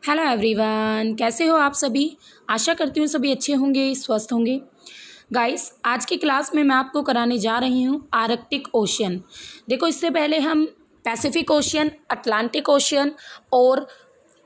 Hello everyone, कैसे हो आप सभी। आशा करती हूँ सभी अच्छे होंगे, स्वस्थ होंगे। गाइस, आज की क्लास में मैं आपको कराने जा रही हूँ आर्कटिक ओशियन। देखो, इससे पहले हम पैसिफिक ओशियन, अटलांटिक ओशियन और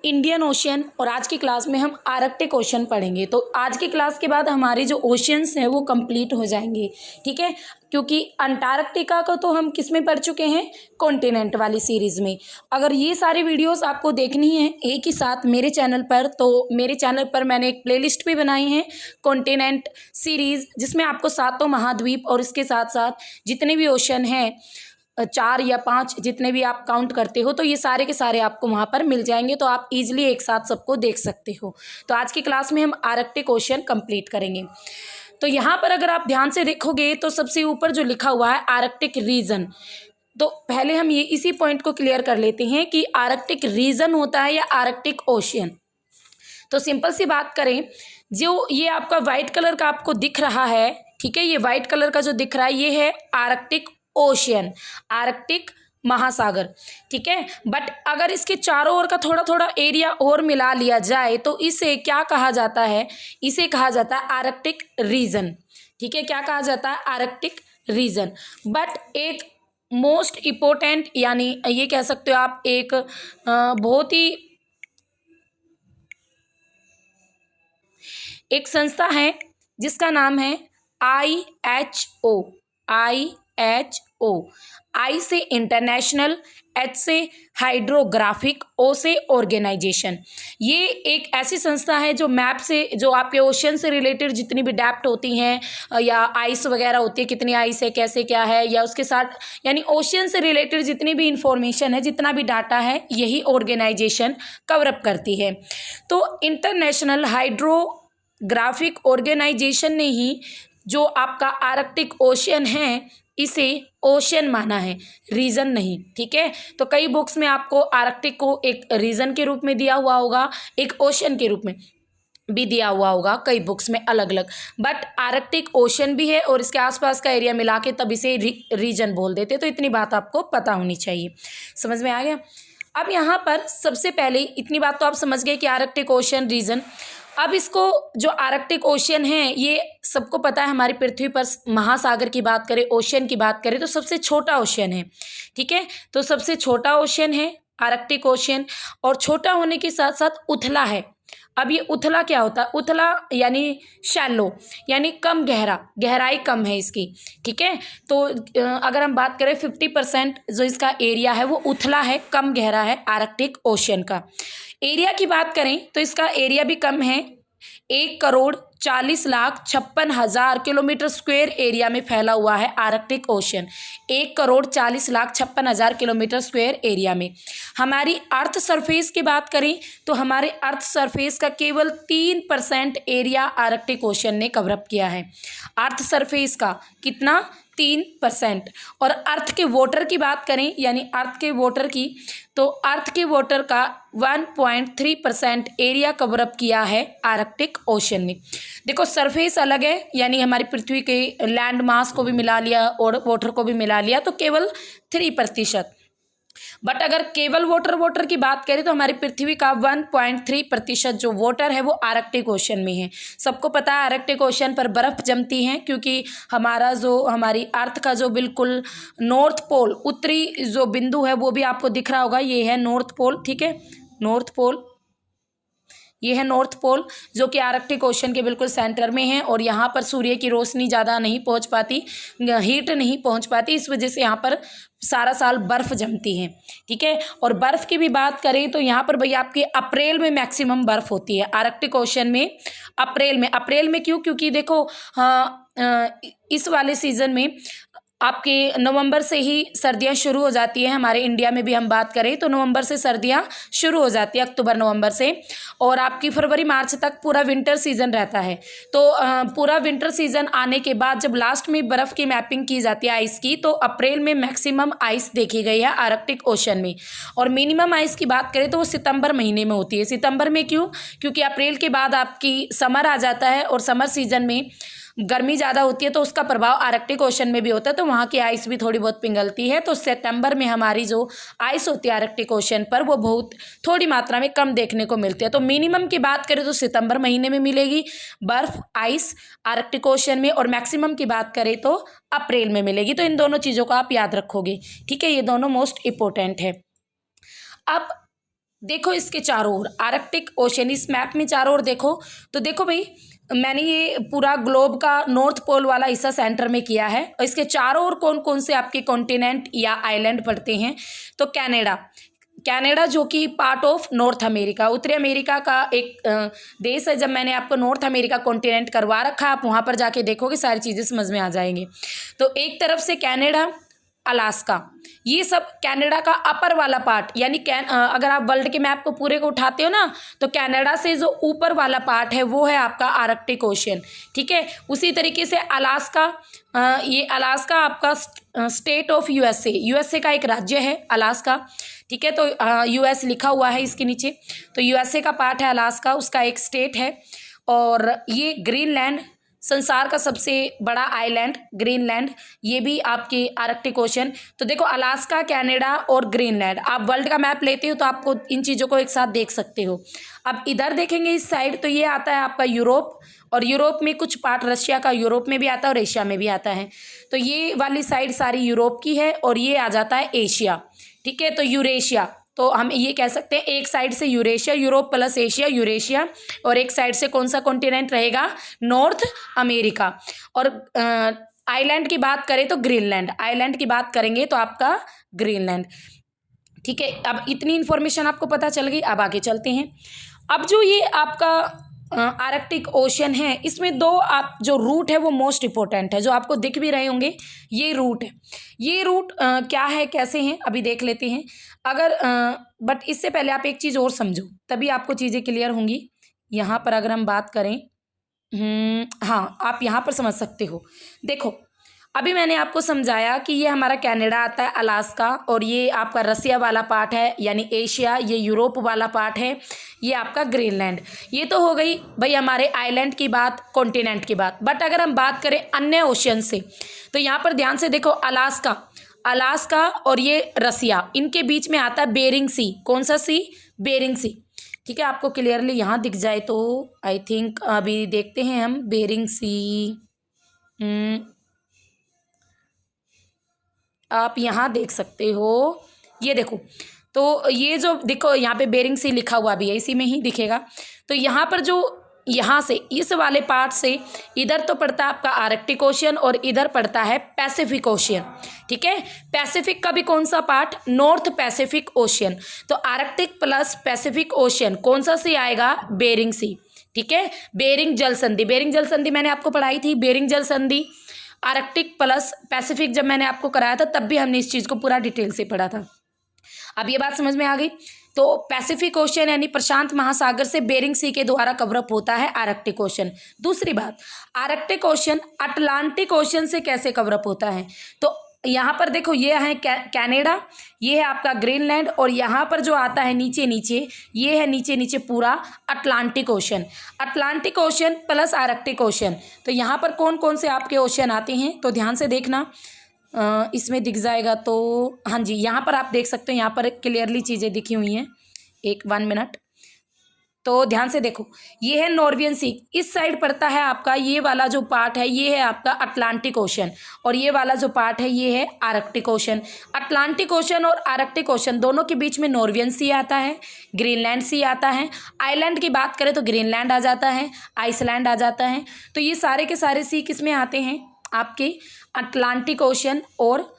इंडियन ओशियन और आज की क्लास में हम आर्कटिक ओशियन पढ़ेंगे। तो आज की क्लास के बाद हमारे जो ओशियंस हैं वो कंप्लीट हो जाएंगे, ठीक है। क्योंकि अंटार्कटिका को तो हम किस में पढ़ चुके हैं, कॉन्टिनेंट वाली सीरीज़ में। अगर ये सारी वीडियोस आपको देखनी है एक ही साथ मेरे चैनल पर, तो मेरे चैनल पर मैंने एक प्लेलिस्ट भी बनाई है कॉन्टिनेंट सीरीज़, जिसमें आपको सातों महाद्वीप और इसके साथ साथ जितने भी ओशन हैं, 4 या 5 जितने भी आप काउंट करते हो, तो ये सारे के सारे आपको वहाँ पर मिल जाएंगे। तो आप इजीली एक साथ सबको देख सकते हो। तो आज की क्लास में हम आर्कटिक ओशियन कंप्लीट करेंगे। तो यहाँ पर अगर आप ध्यान से देखोगे तो सबसे ऊपर जो लिखा हुआ है आर्कटिक रीजन, तो पहले हम ये इसी पॉइंट को क्लियर कर लेते हैं कि आर्कटिक रीजन होता है या आर्कटिक ओशियन। तो सिंपल सी बात करें, जो ये आपका वाइट कलर का आपको दिख रहा है, ठीक है, ये वाइट कलर का जो दिख रहा है ये है आर्कटिक ओशियन, आर्कटिक महासागर, ठीक है। बट अगर इसके चारों ओर का थोड़ा थोड़ा एरिया और मिला लिया जाए तो इसे क्या कहा जाता है, इसे कहा जाता है आर्कटिक रीजन, ठीक है। क्या कहा जाता है, आर्कटिक रीजन। बट एक मोस्ट इम्पोर्टेंट, यानी ये कह सकते हो आप, एक बहुत ही एक संस्था है जिसका नाम है IHO। IHO, आई से इंटरनेशनल, एच से हाइड्रोग्राफिक, ओ से ऑर्गेनाइजेशन। ये एक ऐसी संस्था है जो मैप से, जो आपके ओशन से रिलेटेड जितनी भी डेप्थ होती हैं या आइस वगैरह होती है, कितनी आइस है, कैसे क्या है, या उसके साथ यानी ओशन से रिलेटेड जितनी भी इंफॉर्मेशन है, जितना भी डाटा है, यही ऑर्गेनाइजेशन कवरअप करती है। तो इंटरनेशनल हाइड्रोग्राफिक ऑर्गेनाइजेशन ने ही जो आपका आर्कटिक ओशियन है इसे ओशियन माना है, रीजन नहीं, ठीक है। तो कई बुक्स में आपको आर्कटिक को एक रीजन के रूप में दिया हुआ होगा, एक ओशियन के रूप में भी दिया हुआ होगा, कई बुक्स में अलग अलग। बट आर्कटिक ओशियन भी है और इसके आसपास का एरिया मिला के तब इसे रीजन बोल देते। तो इतनी बात आपको पता होनी चाहिए। समझ में आ गया। अब यहाँ पर सबसे पहले इतनी बात तो आप समझ गए कि आर्कटिक ओशियन रीजन। अब इसको, जो आर्कटिक ओशियन है, ये सबको पता है, हमारी पृथ्वी पर महासागर की बात करें, ओशियन की बात करें तो सबसे छोटा ओशियन है, ठीक है। तो सबसे छोटा ओशियन है आर्कटिक ओशियन, और छोटा होने के साथ साथ उथला है। अब ये उथला क्या होता है, उथला यानी शैलो, यानी कम गहरा, गहराई कम है इसकी, ठीक है। तो अगर हम बात करें 50% जो इसका एरिया है वो उथला है, कम गहरा है आर्कटिक ओशियन का। एरिया की बात करें तो इसका एरिया भी कम है, 1,40,56,000 किलोमीटर स्क्वायर एरिया में फैला हुआ है Arctic ocean. 1,40,56,000 kilometre square area में। हमारी अर्थ सरफेस की बात करें तो हमारे अर्थ सरफेस का केवल 3% एरिया आर्कटिक ओशियन ने कवरअप किया है। अर्थ सरफेस का कितना, 3%। और अर्थ के वाटर की बात करें, यानी अर्थ के वाटर की, तो अर्थ के वाटर का 1.3% एरिया कवरअप किया है आर्कटिक ओशियन ने। देखो, सरफेस अलग है, यानी हमारी पृथ्वी के लैंड मास को भी मिला लिया और वाटर को भी मिला लिया, तो केवल 3%। बट अगर केवल वाटर की बात करें तो हमारी पृथ्वी का 1.3% जो वाटर है वो आर्कटिक ओशियन में है। सबको पता है आर्कटिक ओशियन पर बर्फ़ जमती है, क्योंकि हमारी अर्थ का जो बिल्कुल नॉर्थ पोल, उत्तरी जो बिंदु है वो भी आपको दिख रहा होगा, ये है नॉर्थ पोल, ठीक है। नॉर्थ पोल, ये है नॉर्थ पोल, जो कि आर्कटिक ओशन के बिल्कुल सेंटर में है, और यहाँ पर सूर्य की रोशनी ज़्यादा नहीं पहुँच पाती, हीट नहीं पहुँच पाती, इस वजह से यहाँ पर सारा साल बर्फ़ जमती है, ठीक है। और बर्फ़ की भी बात करें तो यहाँ पर भैया आपके अप्रैल में मैक्सिमम बर्फ़ होती है आर्कटिक ओशन में। अप्रैल में क्यों, क्योंकि देखो, इस वाले सीज़न में आपके नवंबर से ही सर्दियां शुरू हो जाती है। हमारे इंडिया में भी हम बात करें तो नवंबर से सर्दियां शुरू हो जाती है, अक्टूबर नवंबर से, और आपकी फरवरी मार्च तक पूरा विंटर सीजन रहता है। तो पूरा विंटर सीजन आने के बाद जब लास्ट में बर्फ़ की मैपिंग की जाती है आइस की, तो अप्रैल में मैक्सिमम आइस देखी गई है आर्कटिक ओशन में। और मिनिमम आइस की बात करें तो वो सितंबर महीने में होती है। सितंबर में क्यों, क्योंकि अप्रैल के बाद आपकी समर आ जाता है, और समर सीजन में गर्मी ज़्यादा होती है तो उसका प्रभाव आर्कटिक ओशन में भी होता है, तो वहाँ की आइस भी थोड़ी बहुत पिघलती है। तो सितंबर में हमारी जो आइस होती है आर्कटिक ओशन पर वो बहुत थोड़ी मात्रा में कम देखने को मिलती है। तो मिनिमम की बात करें तो सितंबर महीने में मिलेगी बर्फ़ आइस आर्कटिक ओशन में, और मैक्सिमम की बात करें तो अप्रैल में मिलेगी। तो इन दोनों चीज़ों को आप याद रखोगे, ठीक है, ये दोनों मोस्ट इम्पोर्टेंट है। अब देखो इसके चारों ओर आर्कटिक ओशन, इस मैप में चारों ओर देखो तो देखो भाई, मैंने ये पूरा ग्लोब का नॉर्थ पोल वाला हिस्सा सेंटर में किया है, और इसके चारों ओर कौन कौन से आपके कॉन्टिनेंट या आइलैंड पड़ते हैं। तो कनाडा जो कि पार्ट ऑफ नॉर्थ अमेरिका, उत्तरी अमेरिका का एक देश है। जब मैंने आपको नॉर्थ अमेरिका कॉन्टिनेंट करवा रखा है, आप वहाँ पर जाके देखोगे सारी चीज़ें समझ में आ जाएंगी। तो एक तरफ से कनाडा, अलास्का, ये सब कनाडा का अपर वाला पार्ट, यानी अगर आप वर्ल्ड के मैप को पूरे को उठाते हो ना, तो कनाडा से जो ऊपर वाला पार्ट है वो है आपका आर्कटिक ओशन, ठीक है। उसी तरीके से अलास्का, ये अलास्का आपका स्टेट ऑफ यूएसए का एक राज्य है अलास्का, ठीक है। तो यूएस लिखा हुआ है इसके नीचे, तो यूएसए का पार्ट है अलास्का, उसका एक स्टेट है। और ये ग्रीनलैंड, संसार का सबसे बड़ा आइलैंड ग्रीनलैंड, ये भी आपके आर्कटिक ओशन। तो देखो अलास्का, कनाडा और ग्रीनलैंड, आप वर्ल्ड का मैप लेते हो तो आपको इन चीज़ों को एक साथ देख सकते हो। अब इधर देखेंगे इस साइड, तो ये आता है आपका यूरोप, और यूरोप में कुछ पार्ट रशिया का यूरोप में भी आता है और एशिया में भी आता है। तो ये वाली साइड सारी यूरोप की है, और ये आ जाता है एशिया, ठीक है। तो यूरेशिया, तो हम ये कह सकते हैं एक साइड से Eurasia, Europe plus Asia, Eurasia, और एक साइड से कौन सा कॉन्टिनेंट रहेगा, नॉर्थ अमेरिका। और आइलैंड की बात करें तो ग्रीनलैंड, आइलैंड की बात करेंगे तो आपका ग्रीनलैंड, ठीक है। अब इतनी इन्फॉर्मेशन आपको पता चल गई, अब आगे चलते हैं। अब जो ये आपका आर्कटिक ओशन है, इसमें दो आप जो रूट है वो मोस्ट इम्पोर्टेंट है, जो आपको दिख भी रहे होंगे, ये रूट है। ये रूट क्या है, कैसे हैं, अभी देख लेते हैं। अगर बट इससे पहले आप एक चीज़ और समझो, तभी आपको चीज़ें क्लियर होंगी। यहाँ पर अगर हम बात करें, हाँ, आप यहाँ पर समझ सकते हो। देखो अभी मैंने आपको समझाया कि ये हमारा कनाडा आता है, अलास्का, और ये आपका रसिया वाला पार्ट है यानी एशिया, ये यूरोप वाला पार्ट है, ये आपका ग्रीनलैंड। ये तो हो गई भाई हमारे आइलैंड की बात, कॉन्टिनेंट की बात। बट अगर हम बात करें अन्य ओशन से, तो यहाँ पर ध्यान से देखो, अलास्का और ये रसिया, इनके बीच में आता है बेरिंग सी। कौन सा सी, बेरिंग सी, ठीक है। आपको क्लियरली यहाँ दिख जाए तो आई थिंक, अभी देखते हैं हम बेरिंग सी, आप यहाँ देख सकते हो, ये देखो, तो ये जो देखो यहाँ पे बेरिंग सी लिखा हुआ भी है, इसी में ही दिखेगा। तो यहाँ पर जो यहाँ से इस वाले पार्ट से इधर तो पड़ता है आपका आर्कटिक ओशन, और इधर पड़ता है पैसिफिक ओशियन, ठीक है। पैसिफिक का भी कौन सा पार्ट, नॉर्थ पैसिफिक ओशियन। तो आर्कटिक प्लस पैसिफिक ओशियन कौन सा सी आएगा, बेरिंग सी, ठीक है। बेरिंग जल संधि, बेरिंग जल संधि मैंने आपको पढ़ाई थी। बेरिंग जल संधि आर्कटिक प्लस पैसिफिक जब मैंने आपको कराया था तब भी हमने इस चीज़ को पूरा डिटेल से पढ़ा था। अब ये बात समझ में आ गई। तो पैसिफिक ओशन यानी प्रशांत महासागर से बेरिंग सी के द्वारा कवरअप होता है आर्कटिक ओशन। दूसरी बात, आर्कटिक ओशन अटलांटिक ओशन से कैसे कवरअप होता है। तो यहाँ पर देखो, ये है कनाडा, ये है आपका ग्रीनलैंड, और यहाँ पर जो आता है नीचे नीचे, ये है नीचे नीचे पूरा Atlantic ocean. Atlantic ocean plus Arctic ocean, तो यहाँ पर कौन कौन से आपके ओशन आते हैं, तो ध्यान से देखना, इसमें दिख जाएगा। तो हाँ जी, यहाँ पर आप देख सकते हो, यहाँ पर क्लियरली चीज़ें दिखी हुई हैं। 1 मिनट, तो ध्यान से देखो, ये है नॉर्वियन सी, इस साइड पड़ता है आपका, ये वाला जो पार्ट है ये है आपका अटलांटिक ओशन, और ये वाला जो पार्ट है ये है आर्कटिक ओशन। अटलांटिक ओशन और आर्कटिक ओशन दोनों के बीच में नॉर्वियन सी आता है, ग्रीनलैंड सी आता है। आइलैंड की बात करें तो ग्रीनलैंड आ जाता है, आइसलैंड आ जाता है। तो ये सारे के सारे सी किस में आते हैं, आपके अटलांटिक ओशन और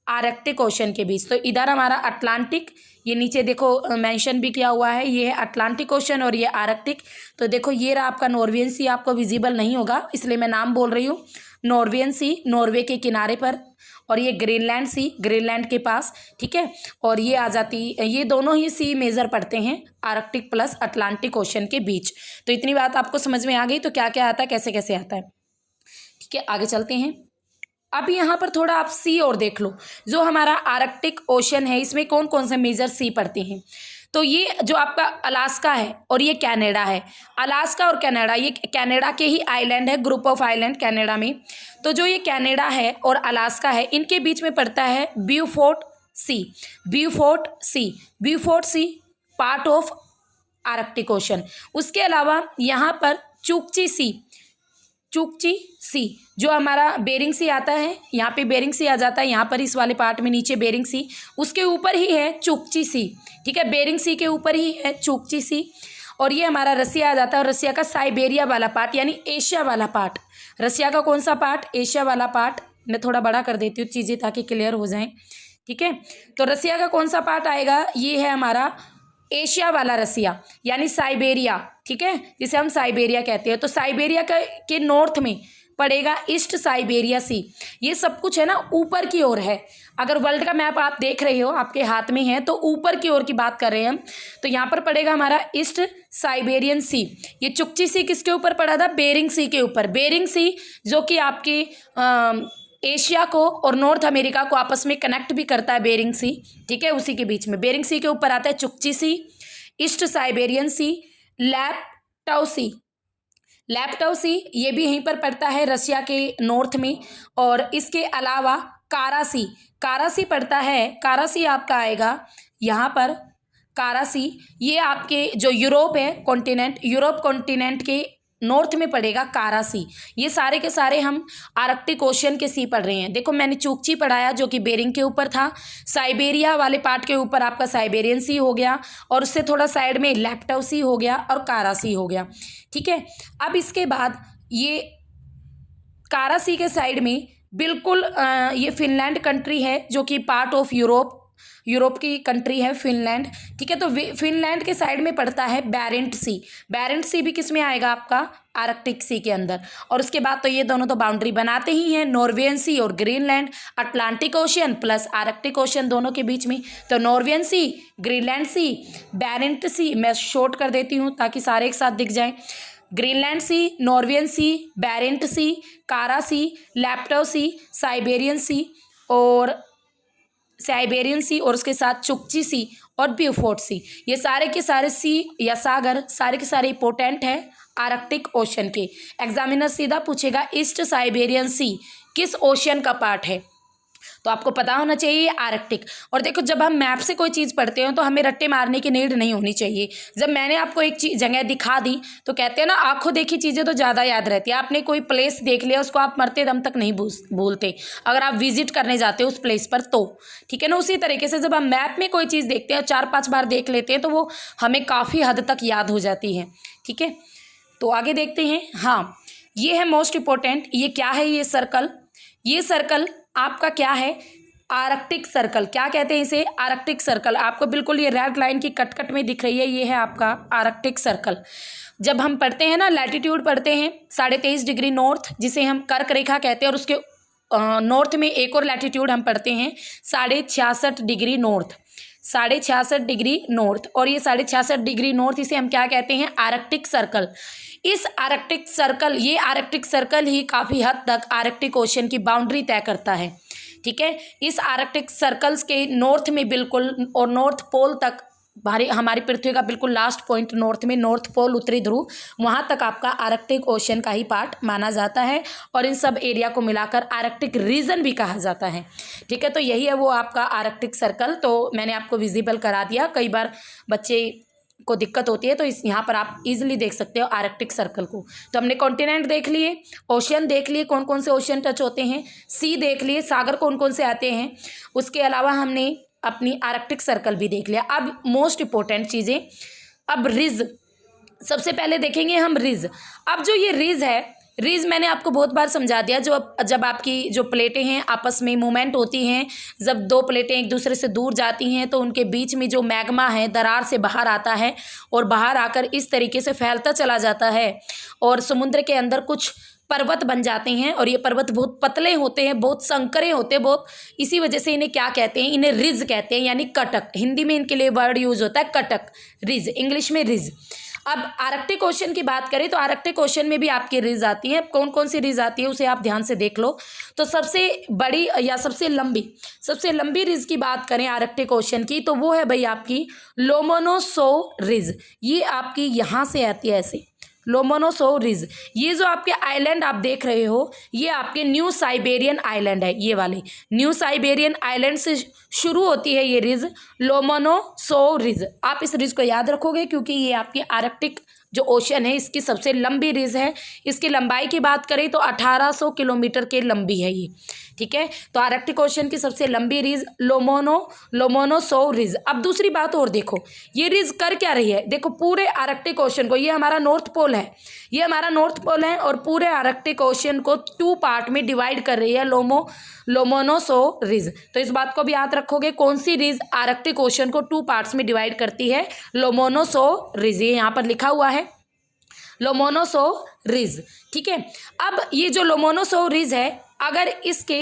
आर्कटिक ओशन के बीच। तो इधर हमारा अटलांटिक, ये नीचे देखो मेंशन भी किया हुआ है, ये है अटलांटिक ओशन और ये आर्कटिक। तो देखो ये रहा आपका नॉर्वियन सी, आपको विजिबल नहीं होगा इसलिए मैं नाम बोल रही हूँ। नॉर्वियन सी नॉर्वे के किनारे पर, और ये ग्रीनलैंड सी ग्रीनलैंड के पास, ठीक है। और ये आ जाती, ये दोनों ही सी मेजर पड़ते हैं आर्कटिक प्लस अटलांटिक ओशन के बीच। तो इतनी बात आपको समझ में आ गई। तो क्या क्या आता है, कैसे कैसे आता है, ठीक है। आगे चलते हैं। अब यहाँ पर थोड़ा आप सी और देख लो, जो हमारा आर्कटिक ओशन है इसमें कौन कौन से मेजर सी पड़ते हैं। तो ये जो आपका अलास्का है और ये कनाडा है, अलास्का और कनाडा, ये कनाडा के ही आइलैंड है, ग्रुप ऑफ आइलैंड कनाडा में। तो जो ये कनाडा है और अलास्का है, इनके बीच में पड़ता है Beaufort Sea. Beaufort Sea, Beaufort Sea part of Arctic Ocean. उसके अलावा यहाँ पर चुकची सी, चुकची सी जो हमारा बेरिंग सी आता है, यहाँ पे बेरिंग सी आ जाता है, यहाँ पर इस वाले पार्ट में नीचे बेरिंग सी, उसके ऊपर ही है चुकची सी, ठीक है, बेरिंग सी के ऊपर ही है चुकची सी। और ये हमारा रसिया आ जाता है, और रसिया का साइबेरिया वाला पार्ट यानी एशिया वाला पार्ट। रसिया का कौन सा पार्ट? एशिया वाला पार्ट। मैं थोड़ा बड़ा कर देती हूँ चीज़ें ताकि क्लियर हो जाएं, ठीक है। तो रसिया का कौन सा पार्ट आएगा? ये है हमारा एशिया वाला रसिया यानी साइबेरिया, ठीक है, जिसे हम साइबेरिया कहते हैं। तो साइबेरिया के नॉर्थ में पड़ेगा ईस्ट साइबेरिया सी। ये सब कुछ है ना ऊपर की ओर है। अगर वर्ल्ड का मैप आप देख रहे हो, आपके हाथ में है, तो ऊपर की ओर की बात कर रहे हैं हम। तो यहाँ पर पड़ेगा हमारा ईस्ट साइबेरियन सी। ये चुकची सी किसके ऊपर पड़ा था? बेरिंग सी के ऊपर। बेरिंग सी जो कि आपके एशिया को और नॉर्थ अमेरिका को आपस में कनेक्ट भी करता है, बेरिंग सी, ठीक है, उसी के बीच में। बेरिंग सी के ऊपर आता है चुकची सी, ईस्ट साइबेरियन सी, लैप्टाउ सी। लैप्टाउ सी ये भी यहीं पर पड़ता है रसिया के नॉर्थ में। और इसके अलावा कारा सी, कारा सी पड़ता है। कारा सी आपका आएगा यहाँ पर, कारा सी ये आपके जो यूरोप है कॉन्टिनेंट, यूरोप कॉन्टिनेंट के नॉर्थ में पड़ेगा कारा सी। ये सारे के सारे हम आर्कटिक ओशन के सी पढ़ रहे हैं। देखो मैंने चुकची पढ़ाया जो कि बेरिंग के ऊपर था, साइबेरिया वाले पार्ट के ऊपर आपका साइबेरियन सी हो गया, और उससे थोड़ा साइड में लैप्टाउ सी हो गया और कारा सी हो गया, ठीक है। अब इसके बाद ये कारा सी के साइड में बिल्कुल ये फिनलैंड कंट्री है जो कि पार्ट ऑफ यूरोप की कंट्री है फिनलैंड, ठीक है। तो फिनलैंड के साइड में पड़ता है बैरेंट सी। बैरेंट सी भी किस में आएगा? आपका आर्कटिक सी के अंदर। और उसके बाद तो ये दोनों तो बाउंड्री बनाते ही हैं, नॉर्वेयन सी और Greenland, Atlantic ocean plus Arctic ocean दोनों के बीच में। तो नॉर्वेयन सी, ग्रीनलैंड सी, बैरेंट सी, मैं शॉर्ट कर देती हूँ ताकि सारे एक साथ दिख जाएं। ग्रीनलैंड सी, नॉर्वेयन सी, बैरेंट सी, कारा सी, लैप्टाउ सी, साइबेरियन सी और उसके साथ चुकची सी और ब्यूफोर्ट सी। ये सारे के सारे सी या सागर सारे के सारे इंपॉर्टेंट है आर्कटिक ओशन के। एग्जामिनर सीधा पूछेगा ईस्ट साइबेरियन सी किस ओशन का पार्ट है, तो आपको पता होना चाहिए आर्कटिक। और देखो जब हम मैप से कोई चीज़ पढ़ते हो तो हमें रट्टे मारने की नीड नहीं होनी चाहिए। जब मैंने आपको एक जगह दिखा दी तो कहते हैं ना आंखों देखी चीज़ें तो ज़्यादा याद रहती है। आपने कोई प्लेस देख लिया, उसको आप मरते दम तक नहीं भूलते अगर आप विजिट करने जाते हो उस प्लेस पर तो, ठीक है ना। उसी तरीके से जब हम मैप में कोई चीज़ देखते हैं 4-5 बार देख लेते हैं तो वो हमें काफ़ी हद तक याद हो जाती है, ठीक है। तो आगे देखते हैं। हाँ, ये है मोस्ट इम्पोर्टेंट। ये क्या है? ये सर्कल आपका क्या है? Arctic circle. क्या कहते हैं इसे? Arctic circle. आपको बिल्कुल ये रेड लाइन की कट में दिख रही है, ये है आपका आर्कटिक सर्कल। जब हम पढ़ते हैं ना लैटिट्यूड पढ़ते हैं 23.5 डिग्री नॉर्थ, जिसे हम कर्क रेखा कहते हैं, और उसके नॉर्थ में एक और लैटिट्यूड हम पढ़ते हैं 66.5 डिग्री नॉर्थ, 66.5 डिग्री नॉर्थ। और ये 66.5 डिग्री नॉर्थ, इसे हम क्या कहते हैं? Arctic circle. इस आर्कटिक सर्कल, ये आर्कटिक सर्कल ही काफ़ी हद तक आर्कटिक ओशन की बाउंड्री तय करता है, ठीक है। इस आर्कटिक सर्कल्स के नॉर्थ में बिल्कुल और नॉर्थ पोल तक, हमारी पृथ्वी का बिल्कुल लास्ट पॉइंट नॉर्थ में, नॉर्थ पोल उत्तरी ध्रुव, वहाँ तक आपका आर्कटिक ओशन का ही पार्ट माना जाता है। और इन सब एरिया को मिलाकर आर्कटिक रीजन भी कहा जाता है, ठीक है। तो यही है वो आपका आर्कटिक सर्कल। तो मैंने आपको विजिबल करा दिया। कई बार बच्चे को दिक्कत होती है तो यहाँ पर आप इजीली देख सकते हो आर्कटिक सर्कल को। तो हमने कॉन्टिनेंट देख लिए, ओशियन देख लिए, कौन कौन से ओशियन टच होते हैं, सी देख लिए, सागर कौन कौन से आते हैं, उसके अलावा हमने अपनी आर्कटिक सर्कल भी देख लिया। अब मोस्ट इम्पोर्टेंट चीज़ें, अब रिज सबसे पहले देखेंगे हम रिज। अब जो ये रिज है, रिज मैंने आपको बहुत बार समझा दिया। जब आपकी जो प्लेटें हैं आपस में मूवमेंट होती हैं, जब दो प्लेटें एक दूसरे से दूर जाती हैं तो उनके बीच में जो मैग्मा है दरार से बाहर आता है और बाहर आकर इस तरीके से फैलता चला जाता है और समुद्र के अंदर कुछ पर्वत बन जाते हैं। और ये पर्वत बहुत पतले होते हैं, बहुत संकरे होते हैं, बहुत, इसी वजह से इन्हें क्या कहते हैं? इन्हें रिज कहते हैं, यानी कटक। हिंदी में इनके लिए वर्ड यूज होता है कटक, रिज, इंग्लिश में रिज। अब आर्कटिक ओशन की बात करें तो आर्कटिक ओशन में भी आपकी रिज आती है। कौन कौन सी रिज आती है उसे आप ध्यान से देख लो। तो सबसे बड़ी या सबसे लंबी रिज की बात करें आर्कटिक ओशन की, तो वो है भाई आपकी लोमोनोसोव रिज। ये आपकी यहाँ से आती है ऐसे, लोमोनोसोव रिज। ये जो आपके आइलैंड आप देख रहे हो ये आपके न्यू साइबेरियन आइलैंड है। ये वाले न्यू साइबेरियन आइलैंड से शुरू होती है ये रिज, लोमोनोसोव रिज। आप इस रिज को याद रखोगे क्योंकि ये आपकी आर्कटिक जो ओशन है इसकी सबसे लंबी रिज है। इसकी लंबाई की बात करें तो 1800 किलोमीटर के लंबी है ये, ठीक है। तो आर्कटिक ओशन की सबसे लंबी रिज लोमोनोसोव रिज। अब दूसरी बात और देखो, ये रिज कर क्या रही है, देखो पूरे आर्कटिक ओशन को, ये हमारा नॉर्थ पोल है, ये हमारा नॉर्थ पोल है और पूरे आर्कटिक ओशन को 2 पार्ट में डिवाइड कर रही है लोमोनोसोव रिज। तो इस बात को भी याद रखोगे, कौन सी रिज आर्कटिक ओशन को 2 पार्ट्स में डिवाइड करती है, लोमोनोसोव रिज। ये यहाँ पर लिखा हुआ है लोमोनोसोव रिज, ठीक है। अब ये जो लोमोनोसोव रिज है, अगर इसके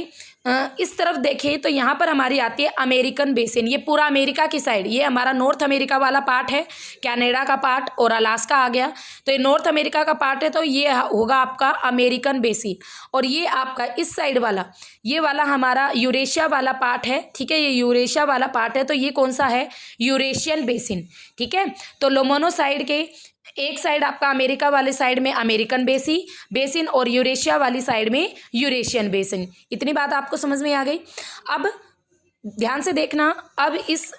इस तरफ देखें तो यहाँ पर हमारी आती है अमेरिकन बेसिन। ये पूरा अमेरिका की साइड, ये हमारा नॉर्थ अमेरिका वाला पार्ट है, कनाडा का पार्ट और अलास्का आ गया। तो ये नॉर्थ अमेरिका का पार्ट है, तो ये होगा आपका अमेरिकन बेसिन। और ये आपका इस साइड वाला, ये वाला हमारा यूरेशिया वाला पार्ट है, ठीक है। ये यूरेशिया वाला पार्ट है, तो ये कौन सा है, यूरेशियन बेसिन, ठीक है। तो लोमोनो साइड के एक साइड आपका अमेरिका वाले साइड में अमेरिकन बेसिन और यूरेशिया वाली साइड में यूरेशियन बेसिन। इतनी बात आपको समझ में आ गई। अब ध्यान से देखना, अब इस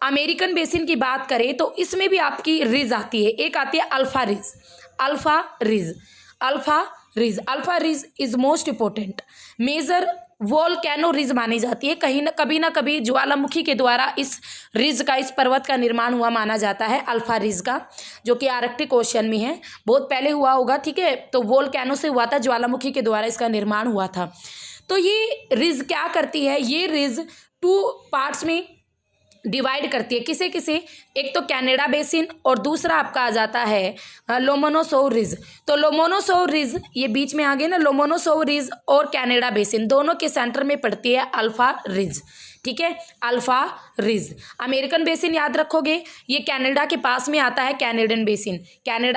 अमेरिकन बेसिन की बात करें तो इसमें भी आपकी रिज आती है। एक आती है Alpha Ridge is most important major volcano ridge मानी जाती है। कहीं ना कभी ज्वालामुखी के द्वारा इस रिज का, इस पर्वत का निर्माण हुआ माना जाता है, अल्फा रिज का, जो कि आर्कटिक ओशन में है। बहुत पहले हुआ होगा, ठीक है। तो वोल्केनो से हुआ था, ज्वालामुखी के द्वारा इसका निर्माण हुआ था। तो ये रिज क्या करती है, ये रिज 2 पार्ट्स में डिवाइड करती है। किसे किसे, एक तो कनाडा बेसिन और दूसरा आपका आ जाता है लोमोनोसोव रिज। तो लोमोनोसोव रिज ये बीच में आ गए ना, लोमोनोसोव रिज और कनाडा बेसिन दोनों के सेंटर में पड़ती है अल्फा रिज, ठीक है, अल्फा रिज। अमेरिकन बेसिन याद रखोगे, ये कनाडा के पास में आता है, कनाडा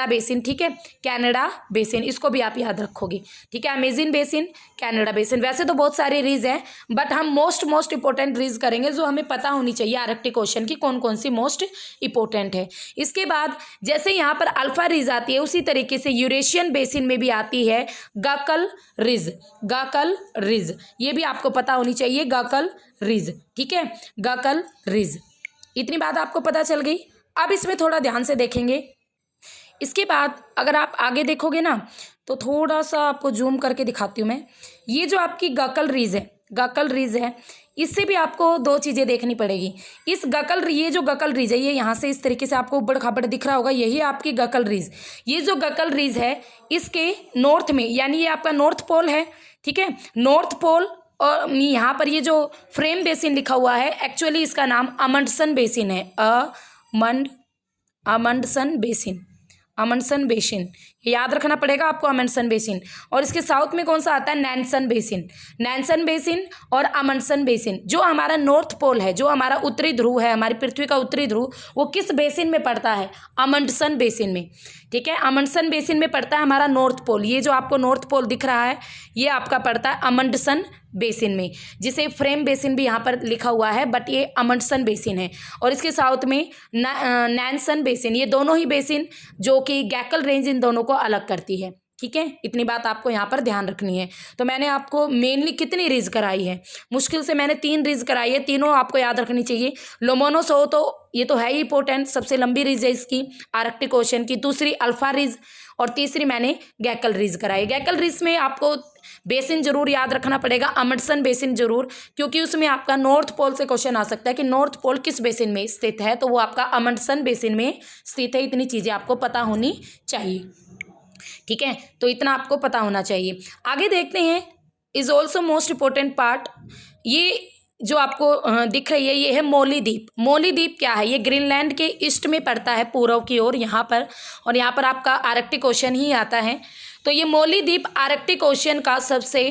बेसिन, ठीक है, कनाडा बेसिन, इसको भी आप याद रखोगे, ठीक है। Imagine basin, Canada basin. वैसे तो बहुत सारे रिज हैं, बट हम मोस्ट इंपॉर्टेंट रिज करेंगे जो हमें पता होनी चाहिए आर्कटिक ओशन की कौन कौन सी मोस्ट इंपॉर्टेंट है। इसके बाद जैसे यहाँ पर अल्फा रिज आती है, उसी तरीके से यूरेशियन बेसिन में भी आती है गकल रिज, ये भी आपको पता होनी चाहिए, गकल रिज, ठीक है, गकल रिज। इतनी बात आपको पता चल गई। अब इसमें थोड़ा ध्यान से देखेंगे। इसके बाद अगर आप आगे देखोगे ना, तो थोड़ा सा आपको जूम करके दिखाती हूँ मैं। ये जो आपकी गकल रिज है, इससे भी आपको 2 चीज़ें देखनी पड़ेगी। ये जो गकल रिज है, ये यहाँ से इस तरीके से आपको उबड़ खाबड़ दिख रहा होगा, यही आपकी गकल रिज। ये जो गकल रिज है, इसके नॉर्थ में, यानी ये आपका नॉर्थ पोल है, ठीक है, नॉर्थ पोल। और यहाँ पर ये जो फ्रेम बेसिन लिखा हुआ है, एक्चुअली इसका नाम अमंडसन बेसिन है, अमंडसन बेसिन, याद रखना पड़ेगा आपको, अमंडसन बेसिन। और इसके साउथ में कौन सा आता है, नैनसन बेसिन और अमंडसन बेसिन। जो हमारा नॉर्थ पोल है, जो हमारा उत्तरी ध्रुव है, हमारी पृथ्वी का उत्तरी ध्रुव, वो किस बेसिन में पड़ता है, अमंडसन बेसिन में, ठीक है। अमंडसन बेसिन में पड़ता है हमारा नॉर्थ पोल। ये जो आपको नॉर्थ पोल दिख रहा है, ये आपका पड़ता है अमंडसन बेसिन में, जिसे फ्रेम बेसिन भी यहाँ पर लिखा हुआ है, बट ये अमंडसन बेसिन है। और इसके साउथ में नैनसन बेसिन। ये दोनों ही बेसिन जो कि गैकल रेंज इन दोनों को अलग करती है, ठीक है। इतनी बात आपको यहाँ पर ध्यान रखनी है। तो मैंने आपको मेनली कितनी रिज कराई है, मुश्किल से मैंने 3 रिज कराई है, तीनों आपको याद रखनी चाहिए। लोमोनोसोव तो ये तो है ही इंपॉर्टेंट, सबसे लंबी रिज है इसकी आर्कटिक ओशन की। दूसरी अल्फा रिज और तीसरी मैंने गैकल रिज कराई। गैकल रिज में आपको बेसिन जरूर याद रखना पड़ेगा, अमंडसन बेसिन जरूर, क्योंकि उसमें आपका नॉर्थ पोल से क्वेश्चन आ सकता है कि नॉर्थ पोल किस बेसिन में स्थित है, तो वो आपका अमंडसन बेसिन में स्थित है। इतनी चीज़ें आपको पता होनी चाहिए, ठीक है। तो इतना आपको पता होना चाहिए। आगे देखते हैं, is also most important part. ये जो आपको दिख रही है, ये है मोली द्वीप क्या है, ये ग्रीनलैंड के ईस्ट में पड़ता है, पूर्व की ओर यहाँ पर, और यहाँ पर आपका आर्कटिक ओशन ही आता है। तो ये मोली द्वीप आर्कटिक ओशन का सबसे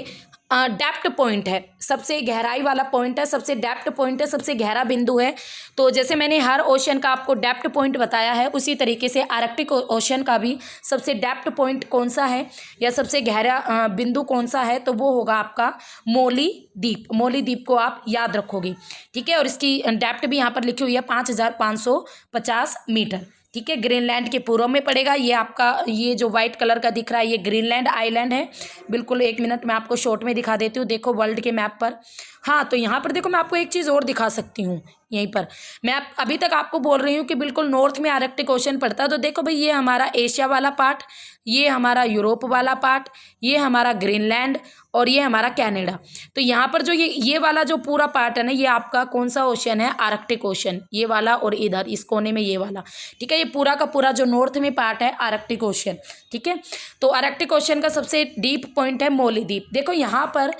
डेप्थ पॉइंट है, सबसे गहराई वाला पॉइंट है, सबसे डेप्थ पॉइंट है, सबसे गहरा बिंदु है। तो जैसे मैंने हर ओशन का आपको डेप्थ पॉइंट बताया है, उसी तरीके से आर्कटिक ओशन का भी सबसे डेप्थ पॉइंट कौन सा है या सबसे गहरा बिंदु कौन सा है, तो वो होगा आपका मोली द्वीप। मोली द्वीप को आप याद रखोगे, ठीक है। और इसकी डेप्थ भी यहाँ पर लिखी हुई है 5550 मीटर, ठीक है। ग्रीनलैंड के पूर्व में पड़ेगा। ये आपका ये जो वाइट कलर का दिख रहा है ये ग्रीनलैंड आइलैंड है। बिल्कुल 1 मिनट मैं आपको शॉर्ट में दिखा देती हूँ। देखो वर्ल्ड के मैप पर, हाँ, तो यहाँ पर देखो मैं आपको एक चीज़ और दिखा सकती हूँ। यहीं पर मैं अभी तक आपको बोल रही हूँ कि बिल्कुल नॉर्थ में आर्कटिक ओशन पड़ता है। तो देखो भाई, ये हमारा एशिया वाला पार्ट, ये हमारा यूरोप वाला पार्ट, ये हमारा ग्रीनलैंड और ये हमारा कनाडा। तो यहाँ पर जो ये वाला जो पूरा पार्ट है ना, ये आपका कौन सा ओशन है? आर्कटिक ओशन, ये वाला। और इधर इस कोने में ये वाला, ठीक है। ये पूरा का पूरा जो नॉर्थ में पार्ट है आर्कटिक ओशन, ठीक है। तो आर्कटिक ओशन का सबसे डीप पॉइंट है मोली द्वीप। देखो यहाँ पर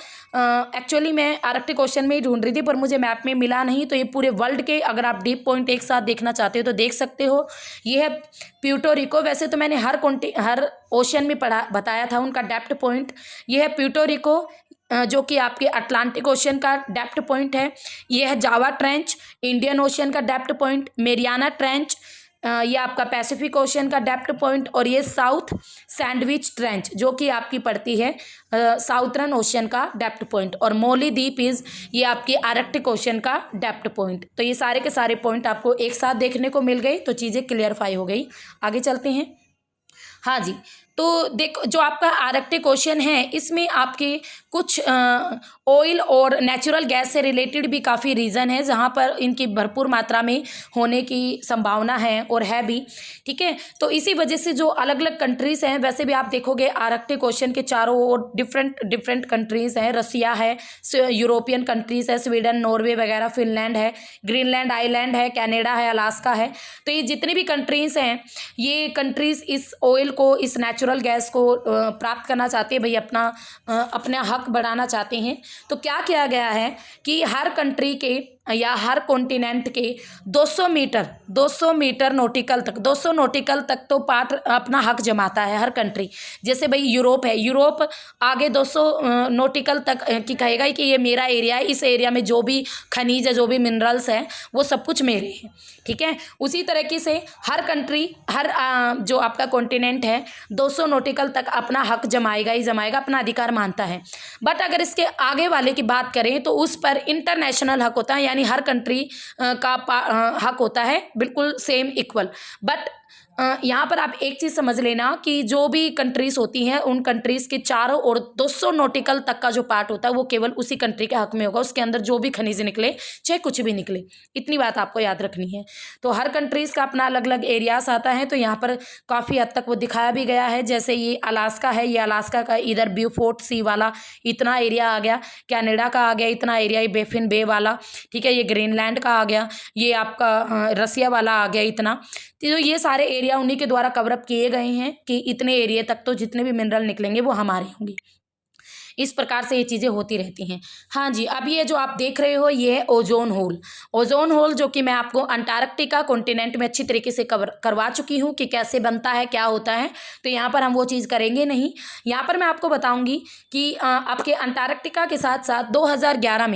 एक्चुअली मैं आर्कटिक ओशन में ही ढूंढ रही थी पर मुझे मैप में मिला नहीं। तो ये पूरे वर्ल्ड के अगर आप डीप पॉइंट एक साथ देखना चाहते हो तो देख सकते हो। ये है प्यूर्टो रिको। वैसे तो मैंने हर ओशन में बताया था उनका डेप्थ पॉइंट। ये है प्यूर्टो रिको, जो कि आपके अटलांटिक ओशन का डेप्थ पॉइंट है। ये है जावा ट्रेंच, इंडियन ओशन का डेप्थ पॉइंट। मेरियाना ट्रेंच, ये आपका पैसिफिक ओशन का डेप्थ पॉइंट। और ये साउथ सैंडविच ट्रेंच, जो कि आपकी पड़ती है साउथर्न ओशन का डेप्थ पॉइंट। और मोली द्वीप ये आपकी आर्कटिक ओशन का डेप्थ पॉइंट। तो ये सारे के सारे पॉइंट आपको एक साथ देखने को मिल गई, तो चीज़ें क्लियरफाई हो गई। आगे चलते हैं। हाँ जी, तो देखो जो आपका आर्कटिक ओशन है इसमें आपके कुछ ऑयल और नेचुरल गैस से रिलेटेड भी काफ़ी रीज़न है जहाँ पर इनकी भरपूर मात्रा में होने की संभावना है और है भी, ठीक है। तो इसी वजह से जो अलग अलग कंट्रीज़ हैं, वैसे भी आप देखोगे आर्कटिक ओशन के चारों ओर डिफरेंट कंट्रीज़ हैं। रसिया है, यूरोपियन कंट्रीज़ है, स्वीडन, नॉर्वे वगैरह, फिनलैंड है, ग्रीनलैंड आइलैंड है, कनाडा है, अलास्का है। तो ये जितनी भी कंट्रीज़ हैं, ये कंट्रीज़ इस ऑयल को, इस नेचुरल गैस को प्राप्त करना चाहते हैं भाई, अपना हक बढ़ाना चाहते हैं। तो क्या किया गया है कि हर कंट्री के या हर कॉन्टिनेंट के 200 मीटर नॉटिकल तक, 200 नॉटिकल तक तो पार्ट अपना हक जमाता है हर कंट्री। जैसे भाई यूरोप है, यूरोप आगे 200 नॉटिकल तक की कहेगा कि ये मेरा एरिया है, इस एरिया में जो भी खनिज है, जो भी मिनरल्स हैं, वो सब कुछ मेरे हैं, ठीक है। उसी तरीके से हर कंट्री, हर जो आपका कॉन्टिनेंट है 200 नॉटिकल तक अपना हक जमाएगा ही जमाएगा, अपना अधिकार मानता है। बट अगर इसके आगे वाले की बात करें तो उस पर इंटरनेशनल हक होता है, यानी हर कंट्री का हक होता है बिल्कुल सेम इक्वल। बट यहाँ पर आप एक चीज़ समझ लेना कि जो भी कंट्रीज़ होती हैं उन कंट्रीज़ के चारों ओर 200 नॉटिकल तक का जो पार्ट होता है वो केवल उसी कंट्री के हक में होगा। उसके अंदर जो भी खनिज निकले, चाहे कुछ भी निकले, इतनी बात आपको याद रखनी है। तो हर कंट्रीज़ का अपना अलग अलग एरियाज आता है। तो यहाँ पर काफ़ी हद तक वो दिखाया भी गया है। जैसे ये अलास्का है, ये अलास्का का इधर ब्यूफोर्ट सी वाला इतना एरिया आ गया, कनाडा का आ गया इतना एरिया, ये बेफिन बे वाला, ठीक है। ये ग्रीनलैंड का आ गया, ये आपका रसिया वाला आ गया इतना। तो ये सारे एरिया उन्हीं के द्वारा कवरअप किए गए हैं कि इतने एरिया तक तो जितने भी मिनरल निकलेंगे वो हमारे होंगे। इस प्रकार से ये चीज़ें होती रहती हैं। हाँ जी, अब ये जो आप देख रहे हो ये है ओजोन होल। ओजोन होल जो कि मैं आपको अंटार्कटिका कॉन्टिनेंट में अच्छी तरीके से करवा चुकी हूँ कि कैसे बनता है, क्या होता है। तो यहाँ पर हम वो चीज़ करेंगे नहीं। यहाँ पर मैं आपको बताऊँगी कि आपके अंटार्कटिका के साथ साथ 2011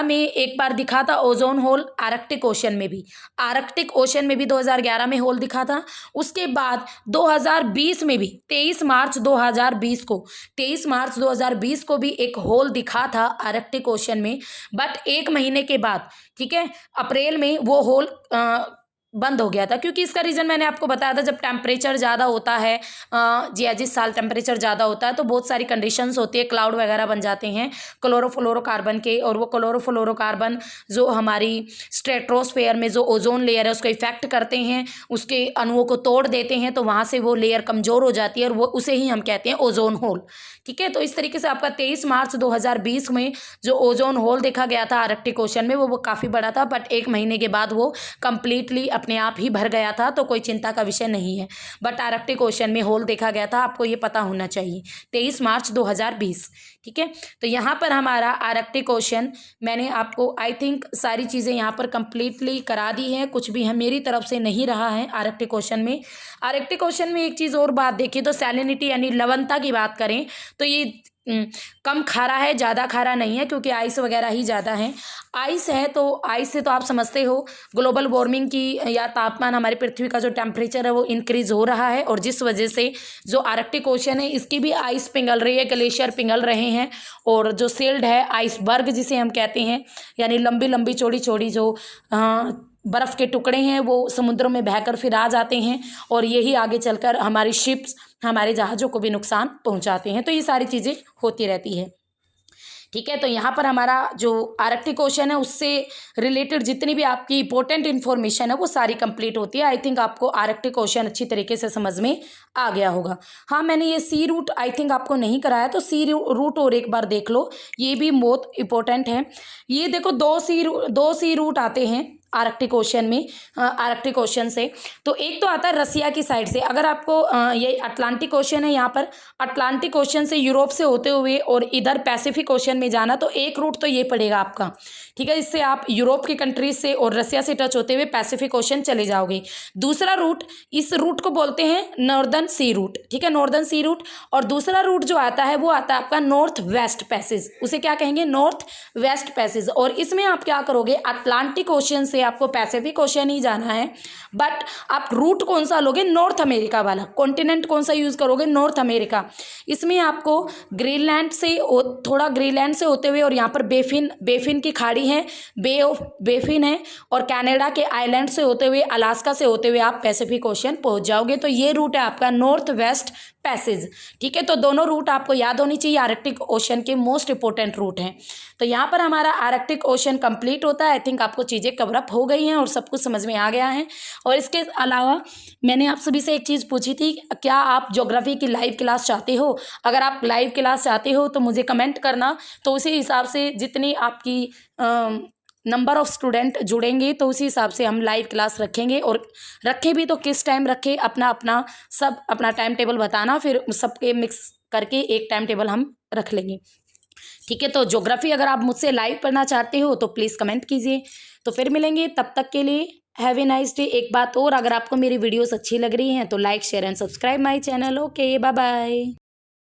में एक बार दिखा था ओजोन होल आर्कटिक ओशन में भी। आर्कटिक ओशन में भी 2011 में होल दिखा था। उसके बाद 2020 में भी 23 मार्च 2020 को भी एक होल दिखा था आर्कटिक ओशन में। बट 1 महीने के बाद, ठीक है, अप्रैल में वो होल बंद हो गया था। क्योंकि इसका रीज़न मैंने आपको बताया था, जब टेम्परेचर ज़्यादा होता है, जिस साल टेम्परेचर ज़्यादा होता है तो बहुत सारी कंडीशंस होती है, क्लाउड वगैरह बन जाते हैं क्लोरोफ्लोरोकार्बन के। और वो क्लोरोफ्लोरोकार्बन जो हमारी स्ट्रेटोस्फेयर में जो ओजोन लेयर है उसको इफेक्ट करते हैं, उसके अणुओं को तोड़ देते हैं। तो वहाँ से वो लेयर कमज़ोर हो जाती है और वो उसे ही हम कहते हैं ओजोन होल, ठीक है। तो इस तरीके से आपका 23 मार्च 2020 में जो ओजोन होल देखा गया था आर्कटिक ओशन में वो काफ़ी बड़ा था। बट 1 महीने के बाद वो कम्प्लीटली अपने आप ही भर गया था। तो कोई चिंता का विषय नहीं है। बट आर्कटिक ओशन में होल देखा गया था, आपको ये पता होना चाहिए, 23 मार्च 2020, ठीक है। तो यहाँ पर हमारा आर्कटिक ओशन, मैंने आपको आई थिंक सारी चीज़ें यहाँ पर कंप्लीटली करा दी हैं। कुछ भी मेरी तरफ से नहीं रहा है आर्कटिक ओशन में। आर्कटिक ओशन में एक चीज़ और बात देखिए तो सैलिनिटी यानी लवणता की बात करें तो ये कम खारा है, ज़्यादा खारा नहीं है, क्योंकि आइस वगैरह ही ज़्यादा है। आइस है तो आइस से तो आप समझते हो ग्लोबल वार्मिंग की या तापमान, हमारी पृथ्वी का जो टेम्परेचर है वो इंक्रीज़ हो रहा है, और जिस वजह से जो आर्कटिक ओशन है इसकी भी आइस पिघल रही है, ग्लेशियर पिघल रहे हैं। और जो शील्ड है, आइसबर्ग जिसे हम कहते हैं, यानी लंबी लंबी चौड़ी चौड़ी जो बर्फ़ के टुकड़े हैं वो समुद्रों में बहकर फिर आ जाते हैं, और यही आगे चलकर हमारी शिप्स, हमारे जहाज़ों को भी नुकसान पहुंचाते हैं। तो ये सारी चीज़ें होती रहती है। ठीक है, तो यहाँ पर हमारा जो आर्कटिक ओशन है उससे रिलेटेड जितनी भी आपकी इंपॉर्टेंट इन्फॉर्मेशन है वो सारी कंप्लीट होती है। आई थिंक आपको आर्कटिक ओशन अच्छी तरीके से समझ में आ गया होगा। हाँ, मैंने ये सी रूट आई थिंक आपको नहीं कराया, तो सी रूट और एक बार देख लो, ये भी बहुत इंपॉर्टेंट है। ये देखो, दो सी रूट आते हैं आर्कटिक ओशन में, आर्कटिक ओशन से। तो एक तो आता है रसिया की साइड से, अगर आपको ये अटलांटिक ओशन है, यहाँ पर अटलांटिक ओशन से यूरोप से होते हुए और इधर पैसिफिक ओशन में जाना, तो एक रूट तो ये पड़ेगा आपका। ठीक है, इससे आप यूरोप की कंट्रीज से और रसिया से टच होते हुए पैसिफिक ओशन चले जाओगे। दूसरा रूट, इस रूट को बोलते हैं नॉर्दर्न सी रूट। ठीक है, नॉर्दर्न सी रूट। और दूसरा रूट जो आता है वो आता है आपका नॉर्थ वेस्ट पैसेज, उसे क्या कहेंगे, नॉर्थ वेस्ट पैसेज। और इसमें आप क्या करोगे, अटलांटिक ओशन से आपको पैसिफिक ओशन ही जाना है, बट आप रूट कौन सा लोगे, नॉर्थ अमेरिका वाला। कॉन्टिनेंट कौन सा यूज करोगे, नॉर्थ अमेरिका। इसमें आपको ग्रीनलैंड से, थोड़ा ग्रीनलैंड से होते हुए, और यहाँ पर बेफिन की खाड़ी है, बे ऑफ बेफिन है, और कनाडा के आइलैंड से होते हुए, अलास्का से होते हुए आप पैसिफिक ओशन पहुंच जाओगे। तो ये रूट है आपका नॉर्थ वेस्ट पैसेज। ठीक है, तो दोनों रूट आपको याद होनी चाहिए, आर्कटिक ओशन के मोस्ट इंपोर्टेंट रूट हैं। तो यहाँ पर हमारा आर्कटिक ओशन कंप्लीट होता है। आई थिंक आपको चीज़ें कवर अप हो गई हैं और सब कुछ समझ में आ गया है। और इसके अलावा मैंने आप सभी से एक चीज़ पूछी थी, क्या आप ज्योग्राफी की लाइव क्लास चाहते हो? अगर आप लाइव क्लास चाहते हो तो मुझे कमेंट करना, तो उसी हिसाब से जितनी आपकी नंबर ऑफ़ स्टूडेंट जुड़ेंगे तो उसी हिसाब से हम लाइव क्लास रखेंगे। और रखें भी तो किस टाइम रखें, अपना सब अपना टाइम टेबल बताना, फिर सबके मिक्स करके एक टाइम टेबल हम रख लेंगे। ठीक है, तो ज्योग्राफी अगर आप मुझसे लाइव पढ़ना चाहते हो तो प्लीज़ कमेंट कीजिए। तो फिर मिलेंगे, तब तक के लिए हैव ए नाइस डे। एक बात और, अगर आपको मेरी वीडियोस अच्छी लग रही हैं तो like share and subscribe my channel. Okay, bye bye.